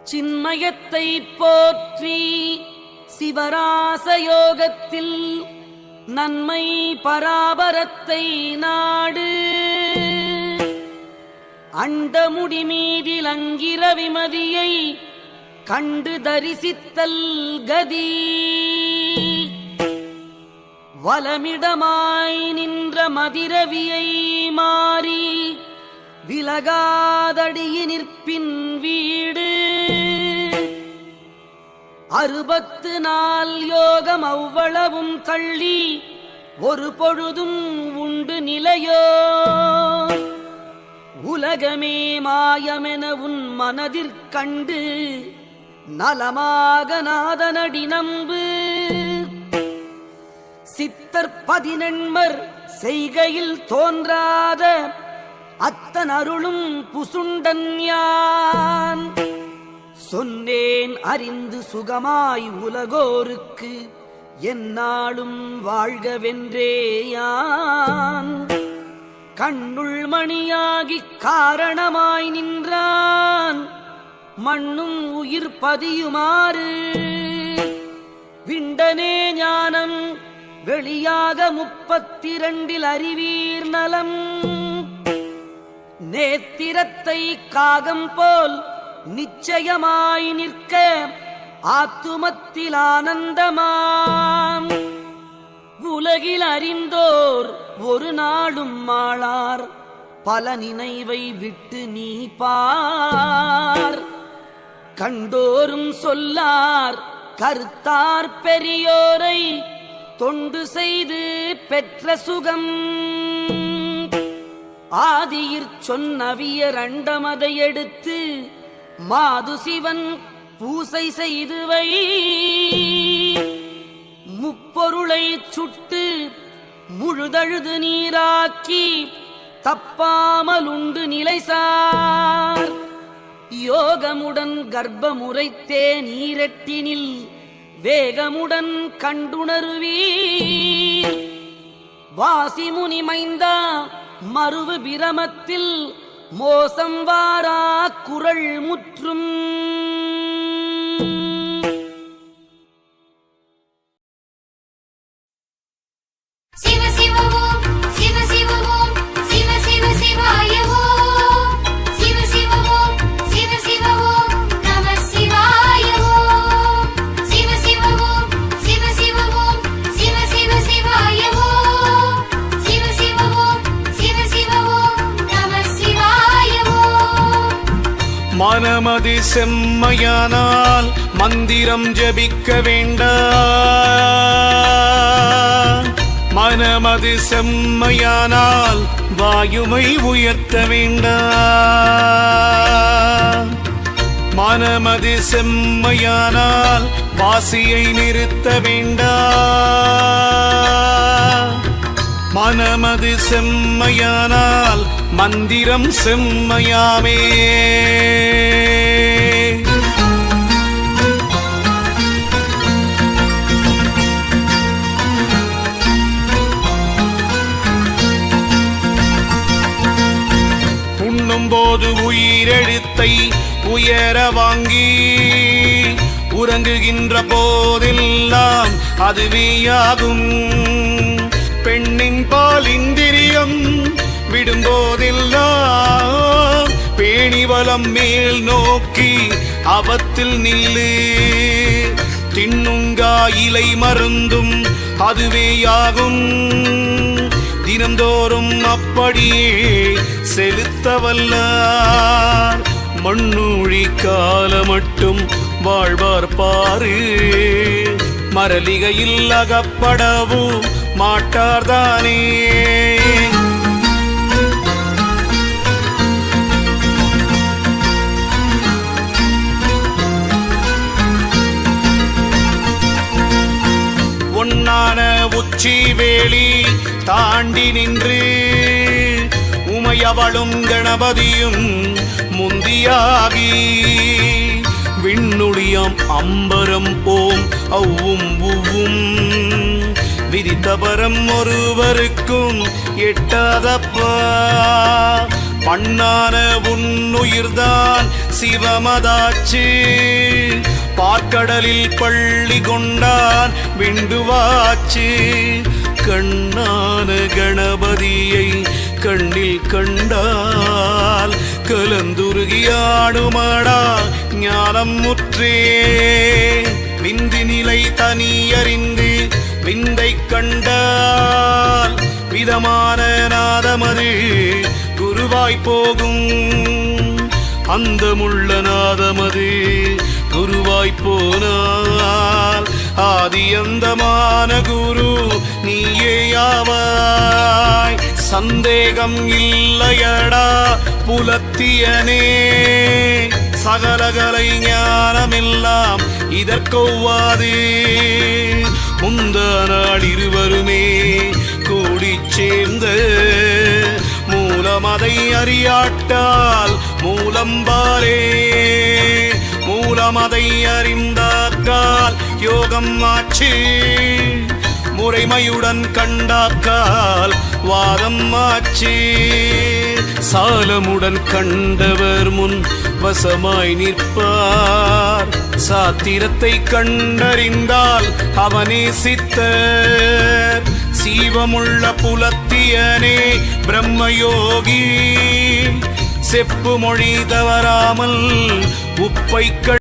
சின்மயத்தை போற்றி சிவராசயோகத்தில் நன்மை பராபரத்தை நாடு அண்டமுடி மீதில் அங்கிர விமதியை கண்டு தரிசித்தல் கதி வலமிடமாய் நின்ற மதிரவியை மாறி விலகாதடியி நிற்பின் வீடு 60 நாள் யோகம் அவ்வளவும் தள்ளி ஒரு பொழுதும் உண்டு நிலையோ உலகமே மாயமென உன் மனதிற்கண்டு நலமாக நாதனடி நம்பு சித்தர் 18 செய்கையில் தோன்றாத அத்தன் அருளும் புசுண்டன் யான் சொன்னேன் அறிந்து சுகமாய் உலகோருக்கு எந்நாளும் வாழ்கவென்றேயான் கண்ணுள் மணியாகிக் காரணமாய் நின்றான் மண்ணும் உயிர் பதியுமாறு விண்டனே ஞானம் வெளியாக 32 அறிவீர் நலம் நேத்திரத்தை காகம் போல் நிச்சயமாய் நிற்க ஆத்துமத்தில் ஆனந்தமாம் உலகில் அறிந்தோர் ஒரு நாளும் மாளார் பல நினைவை விட்டு நீ பார் கண்டோரும் சொல்லார் கருத்தார் பெரியோரை தொண்டு செய்து பெற்ற சுகம் ஆதியிற் சொன்னவியர் அண்டமதை எடுத்து மாது சிவன் பூசை செய்து வை முப்பொருளை சுட்டு முழுதழுது நீராக்கி தப்பாமல் உண்டு நிலைசார் யோகமுடன் கர்ப்பமுறைத்தே நீரெட்டினில் வேகமுடன் கண்டுணருவீர் வாசிமுனி மைந்தா மருவு பிரமத்தில் மோசம் வாரா குரல் முற்றும் சிவ சிவ ஓம் சிவ சிவ ஓம் சிவ சிவ சிவாய ஓம் சிவ சிவ ஓம் சிவ சிவ ஓம் நம சிவாய ஓம் சிவ சிவ ஓம் சிவ சிவ ஓம் சிவ சிவ சிவாய ஓம் சிவ சிவ ஓம் சிவ சிவ ஓம் நம சிவாய ஓம் மனமது செம்மையானால் மந்திரம் ஜபிக்க வேண்டாம் மனமது செம்மையானால் வாயுமை உயர்த்த வேண்டாம் மனமது செம்மையானால் வாசியை நிறுத்த வேண்டாம் மனமது செம்மையானால் மந்திரம் செம்மையாமே உண்ணும்போது உயிரெழுத்தை உயர வாங்கி உறங்குகின்ற போதெல்லாம் அதுவேயாகும் பெண்ணின் பால் இந்திரியம் விடும்போதெல்லாம் பேணிவலம் மேல் நோக்கி அவத்தில் நில்லு தின்னுங்கா இலை மருந்தும் அதுவேயாகும் தினந்தோறும் அப்படியே செலுத்தவல்லார் மண்ணூழி கால மட்டும் வாழ்வார் பாரு மரலிகையில் அகப்படவும் மாட்டார்தானே ஒன்னான உச்சி வேளி தாண்டி நின்று உமையவளும் கணபதியும் முந்தியாகி விண்ணுளியம் அம்பரம் ஓம் அவ்வும் உவ்வும் விதித்தபரம் ஒருவருக்கும் எட்டாதப்பா பண்ணான உன் உயிர்தான் சிவமதாச்சு. பார்க்கடலில் பள்ளி கொண்டான் விண்டுவாச்சு. கண்ணான கணபதியை கண்ணில் கண்டால் கலந்துருகியாடுமாடா ஞானம் முற்றே. விந்தி நிலை தனியறிந்து விந்தை கண்டால் விதமான நாதமது குருவாய் போகும். அந்தமுள்ள நாதமது குருவாய் போனால் ஆதியந்தமான குரு நீயேயாவாய். சந்தேகம் இல்லையடா புலத்தியனே, சகலகலை ஞானமெல்லாம் இதற்கொவ்வாது. முந்த நாள் இருவருமே கூடி சேர்ந்த மூலமதை அறியாட்டால் மூலம்பாரே. மூலமதை அறிந்தாக்கால் யோகம் ஆச்சு. முறைமையுடன் கண்டாக்கால் வாதம் ஆச்சு. சாலமுடன் கண்டவர் முன் வசமாய் நிற்பார். சாத்திரத்தை கண்டறிந்தால் அவனே சித்தர். சீவமுள்ள புலத்தியனே பிரம்மயோகி. செப்பு மொழி தவறாமல் உப்பை